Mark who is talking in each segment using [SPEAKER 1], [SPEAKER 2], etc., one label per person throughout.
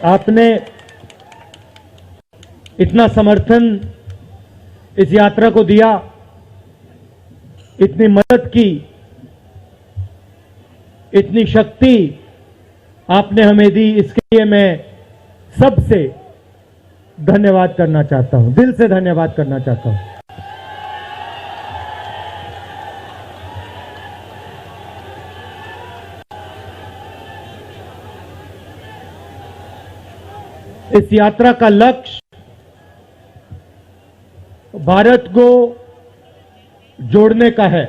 [SPEAKER 1] आपने इतना समर्थन इस यात्रा को दिया, इतनी मदद की, इतनी शक्ति आपने हमें दी, इसके लिए मैं सबसे धन्यवाद करना चाहता हूं, दिल से धन्यवाद करना चाहता हूं। इस यात्रा का लक्ष्य भारत को जोड़ने का है।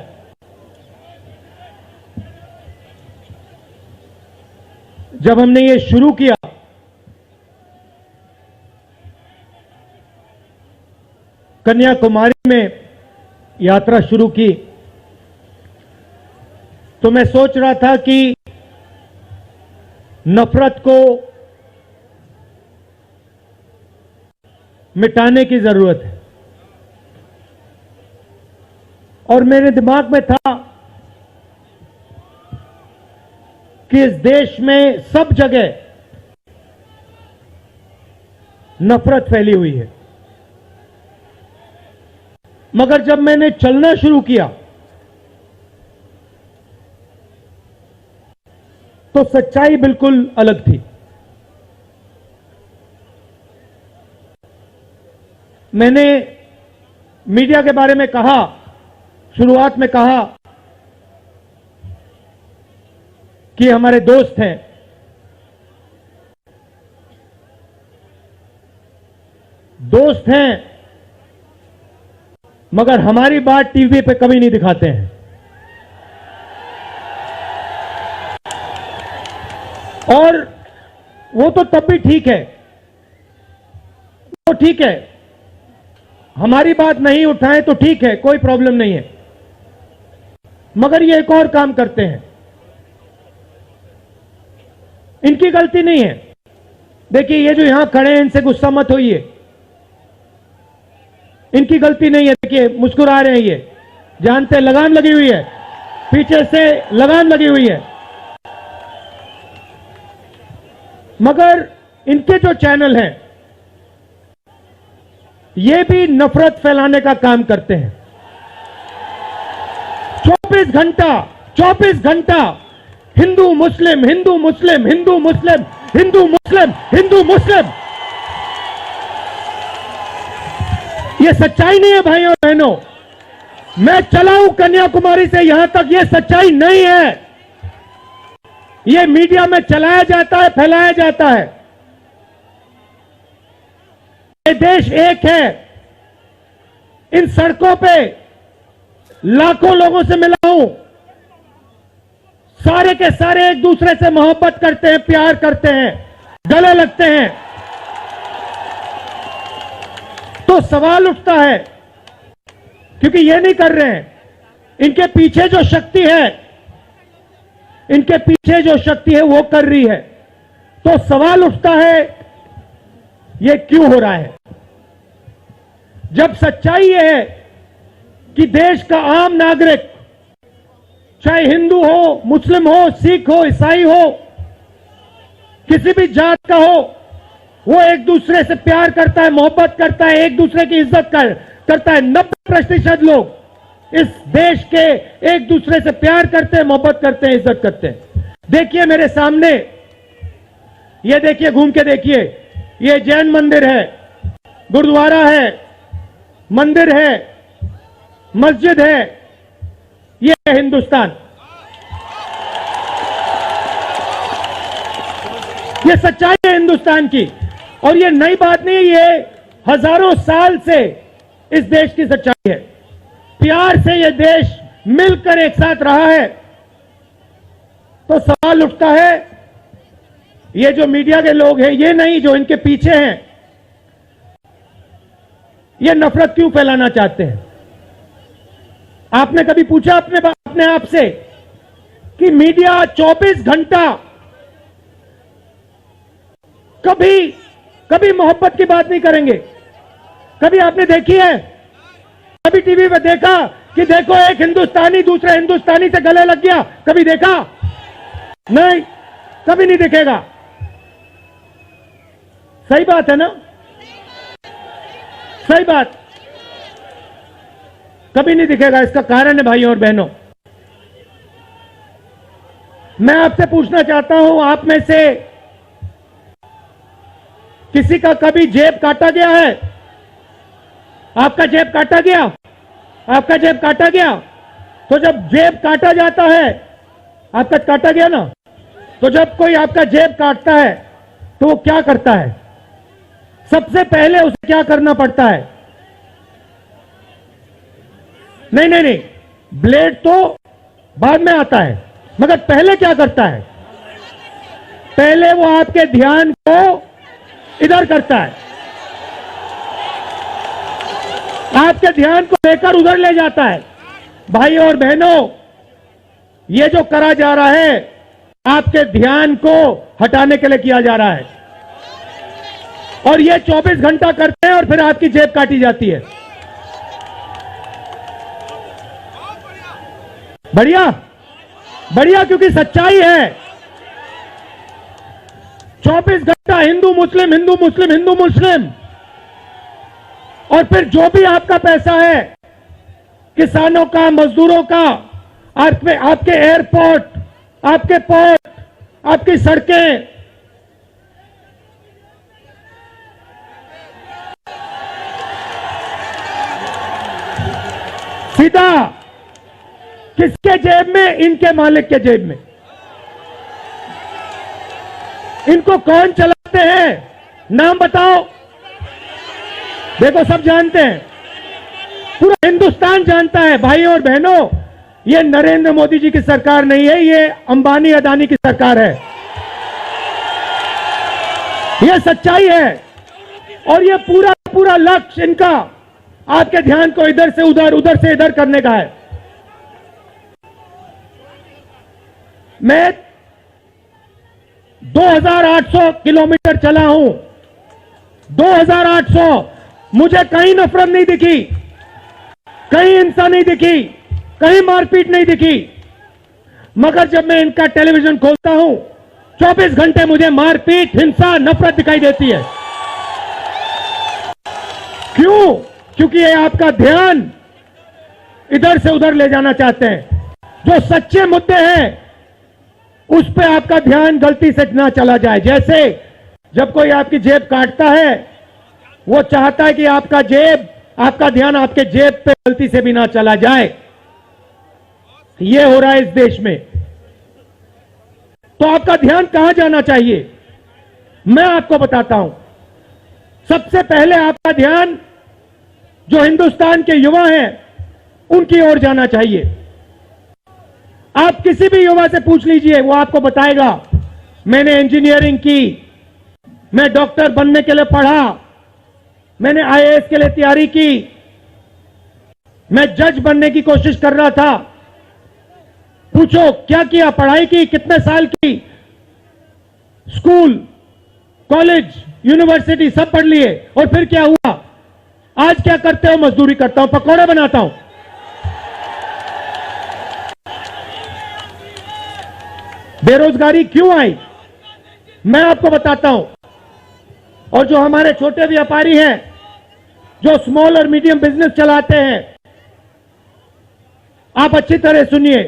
[SPEAKER 1] जब हमने ये शुरू किया कन्याकुमारी में यात्रा शुरू की, तो मैं सोच रहा था कि नफरत को मिटाने की जरूरत है, और मेरे दिमाग में था कि इस देश में सब जगह नफरत फैली हुई है। मगर जब मैंने चलना शुरू किया तो सच्चाई बिल्कुल अलग थी। मैंने मीडिया के बारे में कहा, शुरुआत में कहा कि हमारे दोस्त हैं, दोस्त हैं, मगर हमारी बात टीवी पे कभी नहीं दिखाते हैं। और वो तो तब भी ठीक है, वो ठीक है, हमारी बात नहीं उठाएं तो ठीक है, कोई प्रॉब्लम नहीं है। मगर ये एक और काम करते हैं, इनकी गलती नहीं है। देखिए, ये जो यहां खड़े हैं, इनसे गुस्सा मत होइए, इनकी गलती नहीं है। देखिए, मुस्कुरा रहे हैं, ये जानते लगाम लगी हुई है, पीछे से लगाम लगी हुई है। मगर इनके जो चैनल हैं, ये भी नफरत फैलाने का काम करते हैं। 24 घंटा हिंदू मुस्लिम, हिंदू मुस्लिम, हिंदू मुस्लिम, हिंदू मुस्लिम, हिंदू मुस्लिम। ये सच्चाई नहीं है भाइयों बहनों। मैं चला हूं कन्याकुमारी से यहां तक, ये सच्चाई नहीं है। ये मीडिया में चलाया जाता है, फैलाया जाता है। ये देश एक है। इन सड़कों पे लाखों लोगों से मिला हूं, सारे के सारे एक दूसरे से मोहब्बत करते हैं, प्यार करते हैं, गले लगते हैं। तो सवाल उठता है, क्योंकि ये नहीं कर रहे हैं, इनके पीछे जो शक्ति है, इनके पीछे जो शक्ति है वो कर रही है। तो सवाल उठता है, ये क्यों हो रहा है? जब सच्चाई ये है कि देश का आम नागरिक, चाहे हिंदू हो, मुस्लिम हो, सिख हो, ईसाई हो, किसी भी जात का हो, वो एक दूसरे से प्यार करता है, मोहब्बत करता है, एक दूसरे की इज्जत करता है। 90% लोग इस देश के एक दूसरे से प्यार करते हैं, मोहब्बत करते हैं, इज्जत करते हैं। देखिए मेरे सामने, ये देखिए, घूम के देखिए, ये जैन मंदिर है, गुरुद्वारा है, मंदिर है, मस्जिद है। ये है हिंदुस्तान। ये सच्चाई है हिंदुस्तान की, और ये नई बात नहीं, ये हजारों साल से इस देश की सच्चाई है। प्यार से ये देश मिलकर एक साथ रहा है। तो सवाल उठता है, ये जो मीडिया के लोग हैं, ये नहीं, जो इनके पीछे हैं, ये नफरत क्यों फैलाना चाहते हैं? आपने कभी पूछा अपने आप से कि मीडिया 24 घंटा कभी मोहब्बत की बात नहीं करेंगे? कभी आपने देखी है? कभी टीवी पे देखा कि देखो एक हिंदुस्तानी दूसरे हिंदुस्तानी से गले लग गया? कभी देखा? नहीं, कभी नहीं दिखेगा। सही बात है ना? सही बात। कभी नहीं दिखेगा, इसका कारण है भाइयों और बहनों। मैं आपसे पूछना चाहता हूं, आप में से किसी का कभी जेब काटा गया है? आपका जेब काटा गया? आपका जेब काटा गया? तो जब जेब काटा जाता है, आपका काटा गया ना, तो जब कोई आपका जेब काटता है तो वो क्या करता है? सबसे पहले उसे क्या करना पड़ता है? नहीं नहीं नहीं, ब्लेड तो बाद में आता है, मगर पहले क्या करता है? पहले वो आपके ध्यान को इधर करता है, आपके ध्यान को लेकर उधर ले जाता है। भाइयों और बहनों, ये जो करा जा रहा है आपके ध्यान को हटाने के लिए किया जा रहा है, और ये 24 घंटा करते हैं और फिर आपकी जेब काटी जाती है। बढ़िया बढ़िया, क्योंकि सच्चाई है। 24 घंटा हिंदू मुस्लिम, हिंदू मुस्लिम, हिंदू मुस्लिम, और फिर जो भी आपका पैसा है, किसानों का, मजदूरों का, आपके एयरपोर्ट, आपके पोर्ट, आपकी सड़कें, सीधा किसके जेब में? इनके मालिक के जेब में। इनको कौन चलाते हैं? नाम बताओ। देखो, सब जानते हैं, पूरा हिंदुस्तान जानता है। भाइयों और बहनों, ये नरेंद्र मोदी जी की सरकार नहीं है, ये अंबानी अदानी की सरकार है। ये सच्चाई है, और ये पूरा पूरा लक्ष्य इनका आपके ध्यान को इधर से उधर, उधर से इधर करने का है। मैं 2800 किलोमीटर चला हूं, 2800। मुझे कहीं नफरत नहीं दिखी, कहीं हिंसा नहीं दिखी, कहीं मारपीट नहीं दिखी, मगर जब मैं इनका टेलीविजन खोलता हूं, 24 घंटे मुझे मारपीट, हिंसा, नफरत दिखाई देती है। क्यों? क्योंकि ये आपका ध्यान इधर से उधर ले जाना चाहते हैं। जो सच्चे मुद्दे हैं उस पे आपका ध्यान गलती से ना चला जाए। जैसे जब कोई आपकी जेब काटता है, वो चाहता है कि आपका ध्यान आपके जेब पे गलती से भी ना चला जाए। ये हो रहा है इस देश में। तो आपका ध्यान कहां जाना चाहिए? मैं आपको बताता हूं। सबसे पहले आपका ध्यान जो हिंदुस्तान के युवा हैं उनकी ओर जाना चाहिए। आप किसी भी युवा से पूछ लीजिए, वो आपको बताएगा, मैंने इंजीनियरिंग की, मैं डॉक्टर बनने के लिए पढ़ा, मैंने आईएएस के लिए तैयारी की, मैं जज बनने की कोशिश कर रहा था। पूछो क्या किया? पढ़ाई की, कितने साल की? स्कूल, कॉलेज, यूनिवर्सिटी सब पढ़ लिए, और फिर क्या हुआ? आज क्या करते हो? मजदूरी करता हूं, पकौड़े बनाता हूं। बेरोजगारी क्यों आई? मैं आपको बताता हूं। और जो हमारे छोटे व्यापारी हैं, जो स्मॉल और मीडियम बिजनेस चलाते हैं, आप अच्छी तरह सुनिए,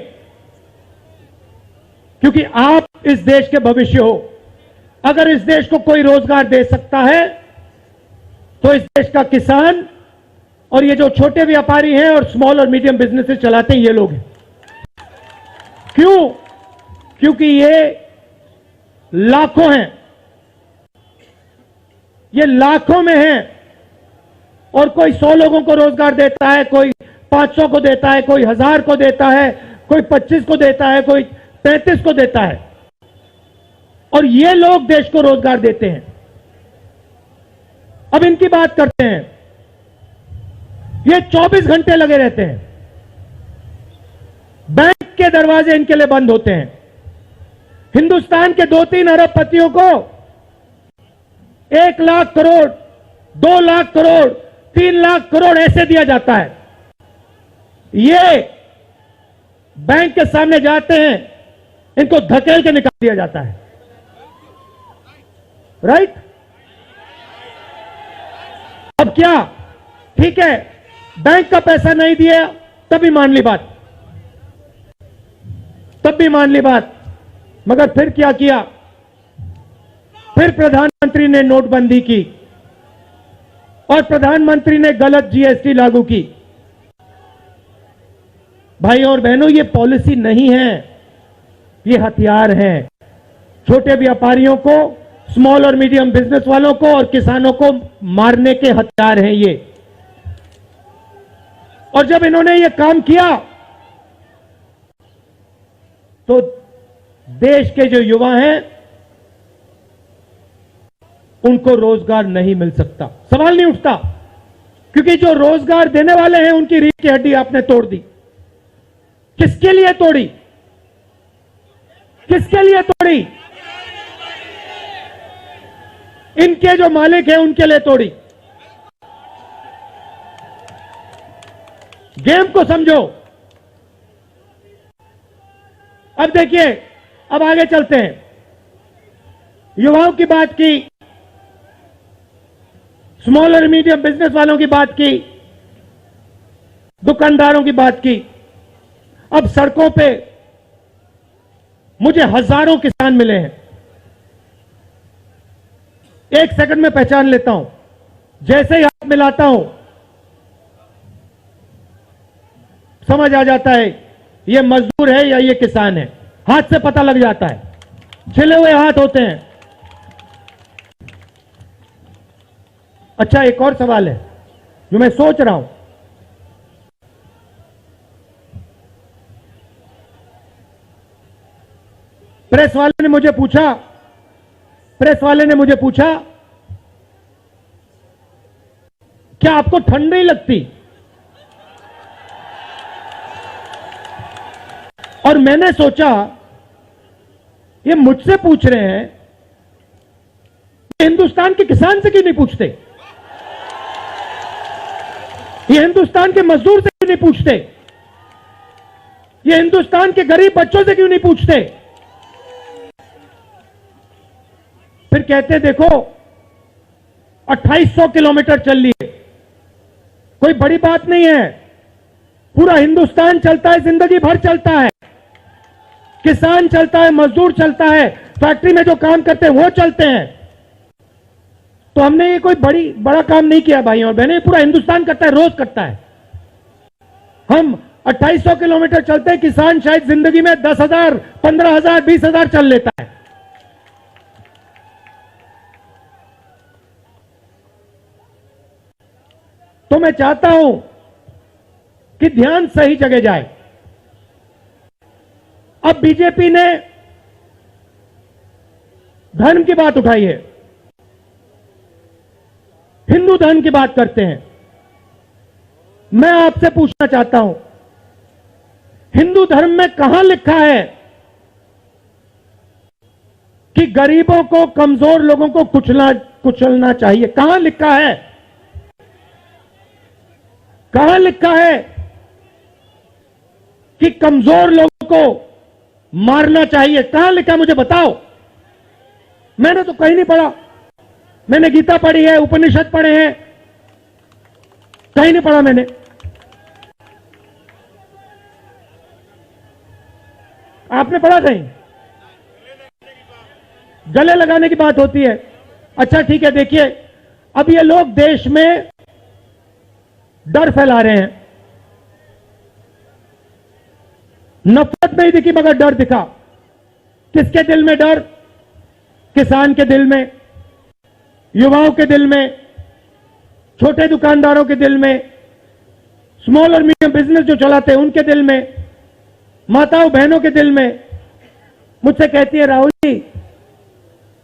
[SPEAKER 1] क्योंकि आप इस देश के भविष्य हो। अगर इस देश को कोई रोजगार दे सकता है तो इस देश का किसान और ये जो छोटे व्यापारी हैं और स्मॉल और मीडियम बिजनेसेस चलाते हैं, ये लोग हैं। क्यों? क्योंकि ये लाखों हैं, ये लाखों में हैं, और कोई 100 लोगों को रोजगार देता है, कोई 500 को देता है, कोई 1000 को देता है, कोई 25 को देता है, कोई 35 को देता है, और ये लोग देश को रोजगार देते हैं। अब इनकी बात करते हैं। ये 24 घंटे लगे रहते हैं, बैंक के दरवाजे इनके लिए बंद होते हैं। हिंदुस्तान के 2-3 अरबपतियों को 1 लाख करोड़, 2 लाख करोड़, 3 लाख करोड़ ऐसे दिया जाता है। ये बैंक के सामने जाते हैं, इनको धकेल के निकाल दिया जाता है। राइट? अब क्या, ठीक है, बैंक का पैसा नहीं दिया तब भी मान ली बात, तब भी मान ली बात, मगर फिर क्या किया, फिर प्रधानमंत्री ने नोटबंदी की और प्रधानमंत्री ने गलत जीएसटी लागू की। भाई और बहनों, ये पॉलिसी नहीं है, ये हथियार है। छोटे व्यापारियों को, स्मॉल और मीडियम बिजनेस वालों को और किसानों को मारने के हथियार हैं ये। और जब इन्होंने ये काम किया तो देश के जो युवा हैं उनको रोजगार नहीं मिल सकता, सवाल नहीं उठता, क्योंकि जो रोजगार देने वाले हैं उनकी रीढ़ की हड्डी आपने तोड़ दी। किसके लिए तोड़ी, किसके लिए तोड़ी? इनके जो मालिक हैं उनके लिए तोड़ी। गेम को समझो। अब देखिए, अब आगे चलते हैं। युवाओं की बात की, स्मॉल और मीडियम बिजनेस वालों की बात की, दुकानदारों की बात की। अब सड़कों पे मुझे हजारों किसान मिले हैं। एक सेकंड में पहचान लेता हूं, जैसे ही हाथ मिलाता हूं समझ आ जाता है ये मजदूर है या ये किसान है, हाथ से पता लग जाता है, छिले हुए हाथ होते हैं। अच्छा, एक और सवाल है जो मैं सोच रहा हूं, प्रेस वाले ने मुझे पूछा क्या आपको ठंड नहीं लगती? और मैंने सोचा ये मुझसे पूछ रहे हैं, हिंदुस्तान के किसान से क्यों नहीं पूछते? ये हिंदुस्तान के मजदूर से क्यों नहीं पूछते? ये हिंदुस्तान के गरीब बच्चों से क्यों नहीं पूछते? फिर कहते देखो 2800 किलोमीटर चल लिए, कोई बड़ी बात नहीं है, पूरा हिंदुस्तान चलता है, जिंदगी भर चलता है, किसान चलता है, मजदूर चलता है, फैक्ट्री में जो काम करते हैं वो चलते हैं। तो हमने ये कोई बड़ा काम नहीं किया भाई और बहनें, पूरा हिंदुस्तान करता है, रोज करता है। हम 2800 किलोमीटर चलते हैं, किसान शायद जिंदगी में 10,000, 15,000, 20,000 चल लेता है। तो मैं चाहता हूं कि ध्यान सही जगह जाए। अब बीजेपी ने धर्म की बात उठाई है, हिंदू धर्म की बात करते हैं। मैं आपसे पूछना चाहता हूं, हिंदू धर्म में कहां लिखा है कि गरीबों को, कमजोर लोगों को कुचलना चाहिए? कहां लिखा है? कहां लिखा है कि कमजोर लोगों को मारना चाहिए? कहां लिखा, मुझे बताओ। मैंने तो कहीं नहीं पढ़ा। मैंने गीता पढ़ी है, उपनिषद पढ़े हैं, कहीं नहीं पढ़ा मैंने। आपने पढ़ा कहीं? गले लगाने की बात होती है। अच्छा ठीक है, देखिए अब ये लोग देश में डर फैला रहे हैं। नफरत नहीं दिखी मगर डर दिखा। किसके दिल में डर? किसान के दिल में, युवाओं के दिल में, छोटे दुकानदारों के दिल में, स्मॉल और मीडियम बिजनेस जो चलाते हैं उनके दिल में, माताओं बहनों के दिल में। मुझसे कहती है राहुल जी,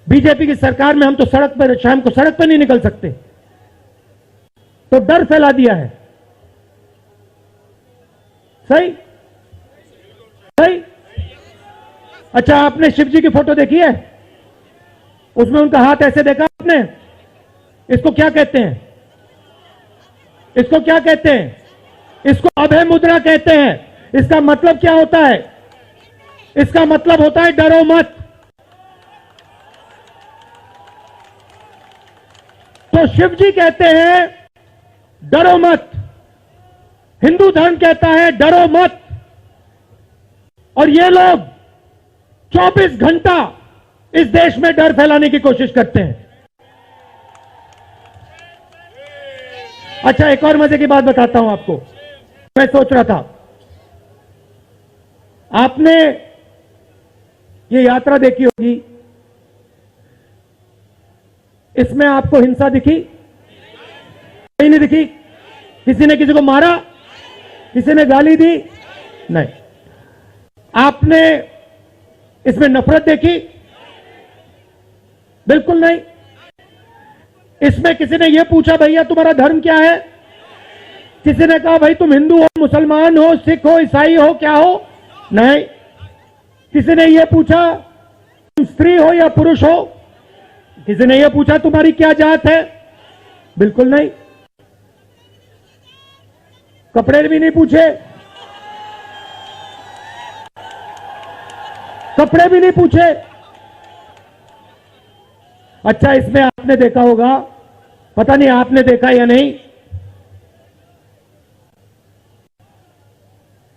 [SPEAKER 1] बीजेपी की सरकार में हम तो सड़क पर, शाम को सड़क पर नहीं निकल सकते। तो डर फैला दिया है। सही सही। अच्छा, आपने शिव जी की फोटो देखी है? उसमें उनका हाथ ऐसे देखा आपने? इसको क्या कहते हैं? इसको क्या कहते हैं? इसको अभय मुद्रा कहते हैं। इसका मतलब क्या होता है? इसका मतलब होता है डरो मत। तो शिव जी कहते हैं डरो मत। हिंदू धर्म कहता है डरो मत। और ये लोग 24 घंटा इस देश में डर फैलाने की कोशिश करते हैं। अच्छा, एक और मजे की बात बताता हूं आपको। मैं सोच रहा था, आपने ये यात्रा देखी होगी, इसमें आपको हिंसा दिखी? कहीं नहीं दिखी? किसी ने किसी को मारा? किसी ने गाली दी? नहीं। आपने इसमें नफरत देखी? बिल्कुल नहीं। इसमें किसी ने यह पूछा भैया तुम्हारा धर्म क्या है? किसी ने कहा भाई तुम हिंदू हो, मुसलमान हो, सिख हो, ईसाई हो, क्या हो? नहीं। किसी ने यह पूछा तुम स्त्री हो या पुरुष हो? किसी ने यह पूछा तुम्हारी क्या जात है? बिल्कुल नहीं। कपड़े भी नहीं पूछे, कपड़े भी नहीं पूछे। अच्छा, इसमें आपने देखा होगा, पता नहीं आपने देखा या नहीं,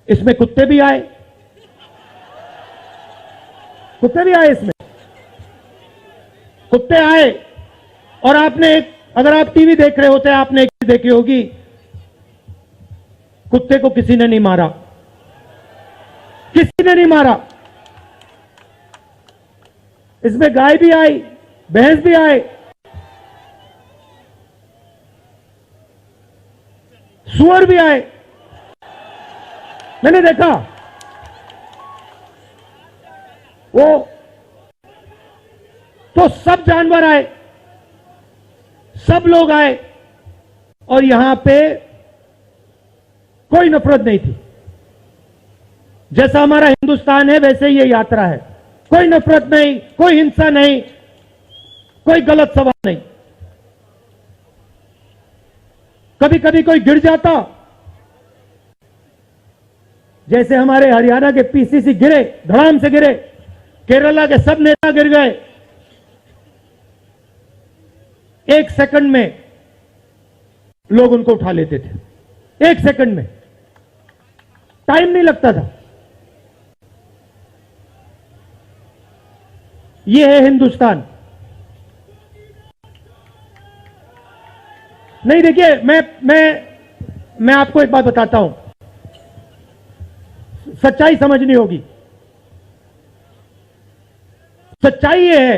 [SPEAKER 1] इसमें कुत्ते भी आए। कुत्ते भी आए इसमें, कुत्ते आए। और आपने अगर आप टीवी देख रहे होते आपने एक चीज देखी होगी, कुत्ते को किसी ने नहीं मारा, किसी ने नहीं मारा। इसमें गाय भी आई, भैंस भी आए, सुअर भी आए, मैंने देखा। वो तो सब जानवर आए, सब लोग आए, और यहां पे कोई नफरत नहीं थी। जैसा हमारा हिंदुस्तान है वैसे ही ये यात्रा है। कोई नफरत नहीं, कोई हिंसा नहीं, कोई गलत सवाल नहीं। कभी कभी कोई गिर जाता, जैसे हमारे हरियाणा के पीसीसी गिरे, धड़ाम से गिरे, केरला के सब नेता गिर गए। 1 सेकंड में लोग उनको उठा लेते थे, 1 सेकंड में, टाइम नहीं लगता था। यह है हिंदुस्तान। नहीं, देखिए, मैं आपको एक बात बताता हूं, सच्चाई समझनी होगी। सच्चाई यह है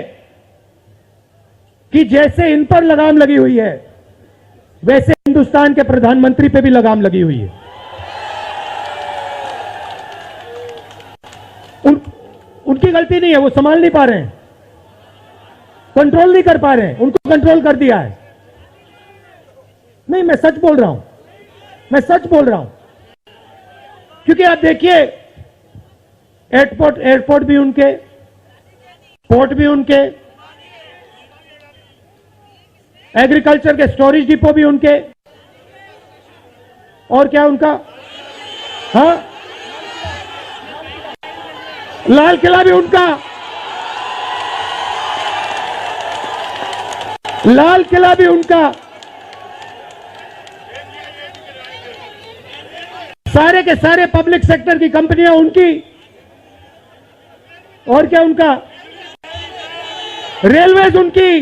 [SPEAKER 1] कि जैसे इन पर लगाम लगी हुई है, वैसे हिंदुस्तान के प्रधानमंत्री पे भी लगाम लगी हुई है। उनकी गलती नहीं है, वो संभाल नहीं पा रहे हैं, कंट्रोल नहीं कर पा रहे हैं, उनको कंट्रोल कर दिया है। नहीं, मैं सच बोल रहा हूं, मैं सच बोल रहा हूं। क्योंकि आप देखिए, एयरपोर्ट भी उनके, पोर्ट भी उनके, एग्रीकल्चर के स्टोरेज डिपो भी उनके, और क्या उनका? हाँ, लाल किला भी उनका, लाल किला भी उनका, सारे के सारे पब्लिक सेक्टर की कंपनियां उनकी, और क्या उनका? रेलवेज उनकी।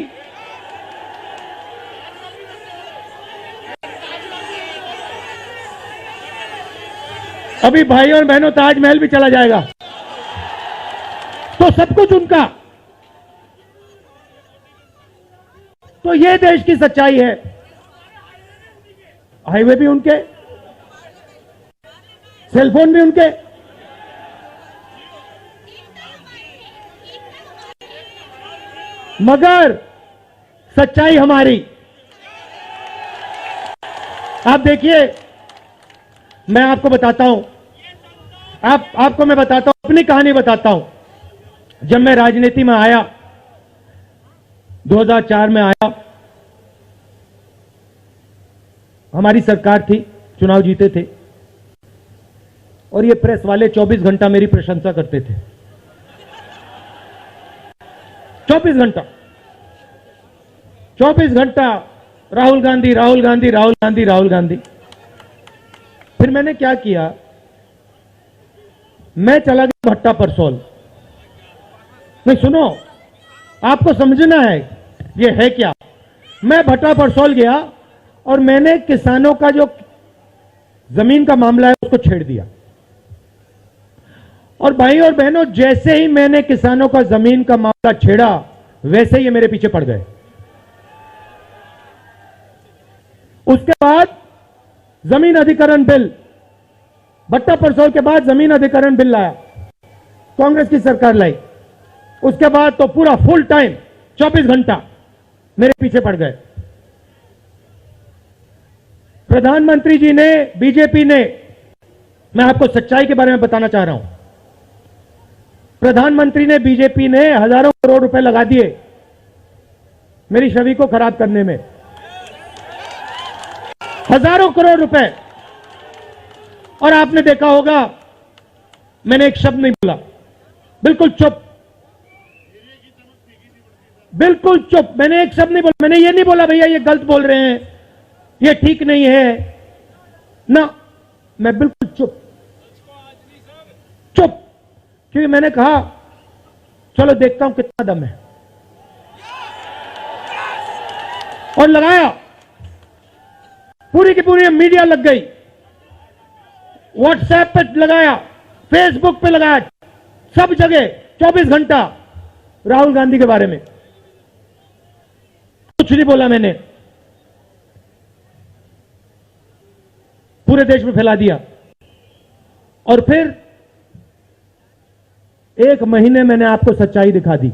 [SPEAKER 1] अभी भाइयों और बहनों, ताजमहल भी चला जाएगा, तो सब कुछ उनका। तो ये देश की सच्चाई है। हाईवे भी उनके, सेलफोन भी उनके, मगर सच्चाई हमारी। आप देखिए, मैं आपको बताता हूं, आपको मैं बताता हूं, अपनी कहानी बताता हूं। जब मैं राजनीति में आया, 2004 में आया, हमारी सरकार थी, चुनाव जीते थे, और ये प्रेस वाले 24 घंटा मेरी प्रशंसा करते थे। 24 घंटा राहुल गांधी, राहुल गांधी, राहुल गांधी, राहुल गांधी। फिर मैंने क्या किया, मैं चला गया भट्टा परसोल। नहीं सुनो, आपको समझना है ये है क्या। मैं भट्टा परसोल गया और मैंने किसानों का जो जमीन का मामला है उसको छेड़ दिया। और भाई और बहनों, जैसे ही मैंने किसानों का जमीन का मामला छेड़ा वैसे ही ये मेरे पीछे पड़ गए। उसके बाद जमीन अधिग्रहण बिल, भट्टा परसोल के बाद जमीन अधिग्रहण बिल लाया, कांग्रेस की सरकार लाई। उसके बाद तो पूरा फुल टाइम 24 घंटा मेरे पीछे पड़ गए। प्रधानमंत्री जी ने, बीजेपी ने, मैं आपको सच्चाई के बारे में बताना चाह रहा हूं, प्रधानमंत्री ने, बीजेपी ने हजारों करोड़ रुपए लगा दिए मेरी छवि को खराब करने में। हजारों करोड़ रुपए। और आपने देखा होगा मैंने एक शब्द नहीं बोला, बिल्कुल चुप, बिल्कुल चुप। मैंने एक शब्द नहीं बोला। मैंने ये नहीं बोला भैया ये गलत बोल रहे हैं, ये ठीक नहीं है ना, मैं बिल्कुल चुप, चुप। क्योंकि मैंने कहा चलो देखता हूं कितना दम है, और लगाया। पूरी की पूरी मीडिया लग गई, व्हाट्सएप पे लगाया, फेसबुक पे लगाया, सब जगह 24 घंटा राहुल गांधी के बारे में। कुछ नहीं बोला मैंने, पूरे देश में फैला दिया। और फिर एक महीने मैंने आपको सच्चाई दिखा दी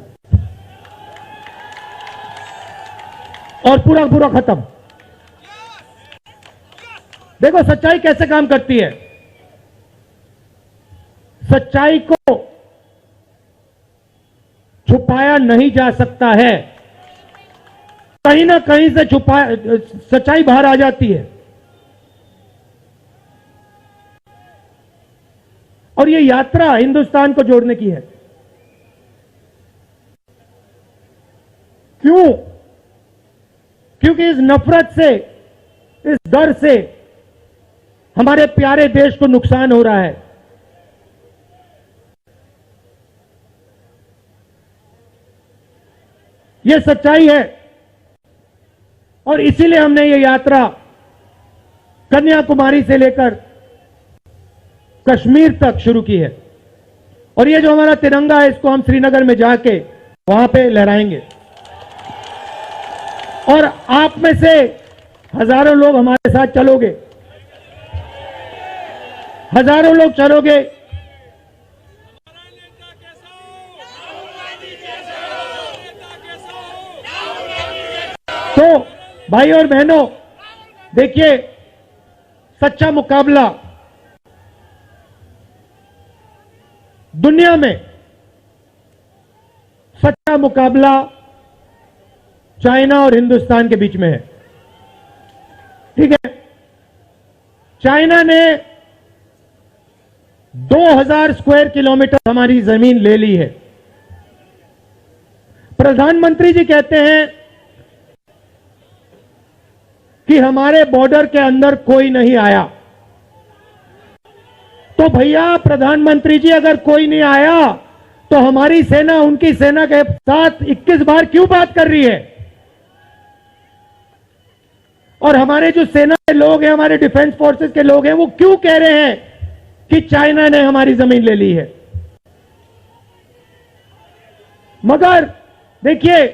[SPEAKER 1] और पूरा पूरा खत्म। देखो सच्चाई कैसे काम करती है। सच्चाई को छुपाया नहीं जा सकता है, कहीं ना कहीं से सच्चाई बाहर आ जाती है। और ये यात्रा हिंदुस्तान को जोड़ने की है। क्यों? क्योंकि इस नफरत से, इस डर से हमारे प्यारे देश को नुकसान हो रहा है। यह सच्चाई है और इसीलिए हमने ये यात्रा कन्याकुमारी से लेकर कश्मीर तक शुरू की है। और ये जो हमारा तिरंगा है इसको हम श्रीनगर में जाके वहां पे लहराएंगे। और आप में से हजारों लोग हमारे साथ चलोगे, हजारों लोग चलोगे। तो भाई और बहनों देखिए, सच्चा मुकाबला दुनिया में, सच्चा मुकाबला चाइना और हिंदुस्तान के बीच में है। ठीक है, चाइना ने 2000 स्क्वायर किलोमीटर हमारी जमीन ले ली है। प्रधानमंत्री जी कहते हैं कि हमारे बॉर्डर के अंदर कोई नहीं आया। तो भैया प्रधानमंत्री जी अगर कोई नहीं आया तो हमारी सेना उनकी सेना के साथ 21 बार क्यों बात कर रही है? और हमारे जो सेना के लोग हैं, हमारे डिफेंस फोर्सेस के लोग हैं, वो क्यों कह रहे हैं कि चाइना ने हमारी जमीन ले ली है? मगर देखिए,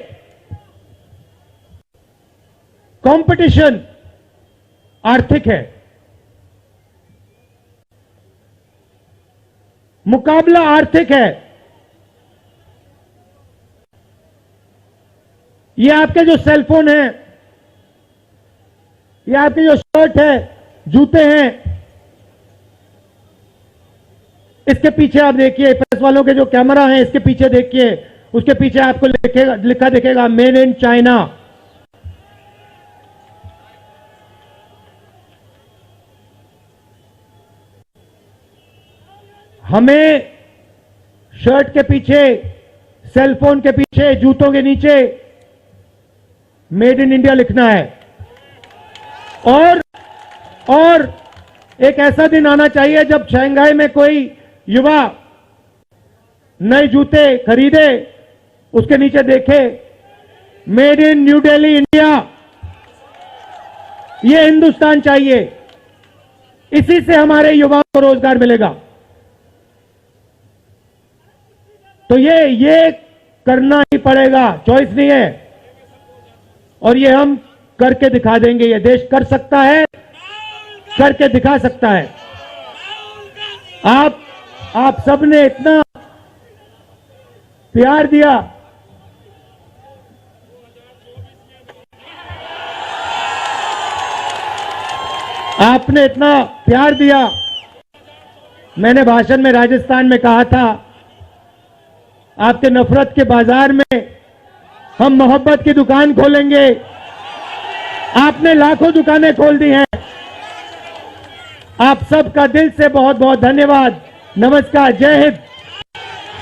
[SPEAKER 1] कंपटीशन आर्थिक है, मुकाबला आर्थिक है। ये आपके जो सेलफोन है, ये आपके जो शर्ट है, जूते हैं, इसके पीछे आप देखिए, प्रेस वालों के जो कैमरा है इसके पीछे देखिए, उसके पीछे आपको लिखा दिखेगा मेड इन चाइना। हमें शर्ट के पीछे, सेलफोन के पीछे, जूतों के नीचे मेड इन इंडिया लिखना है। और एक ऐसा दिन आना चाहिए जब शंघाई में कोई युवा नए जूते खरीदे, उसके नीचे देखे made in new Delhi India. ये हिंदुस्तान चाहिए, इसी से हमारे युवाओं को रोजगार मिलेगा। तो ये करना ही पड़ेगा, चॉइस नहीं है। और ये हम करके दिखा देंगे। ये देश कर सकता है, करके दिखा सकता है। आप सबने इतना प्यार दिया, आपने इतना प्यार दिया। मैंने भाषण में राजस्थान में कहा था, आपके नफरत के बाजार में हम मोहब्बत की दुकान खोलेंगे। आपने लाखों दुकानें खोल दी हैं। आप सबका दिल से बहुत बहुत धन्यवाद। नमस्कार, जय हिंद।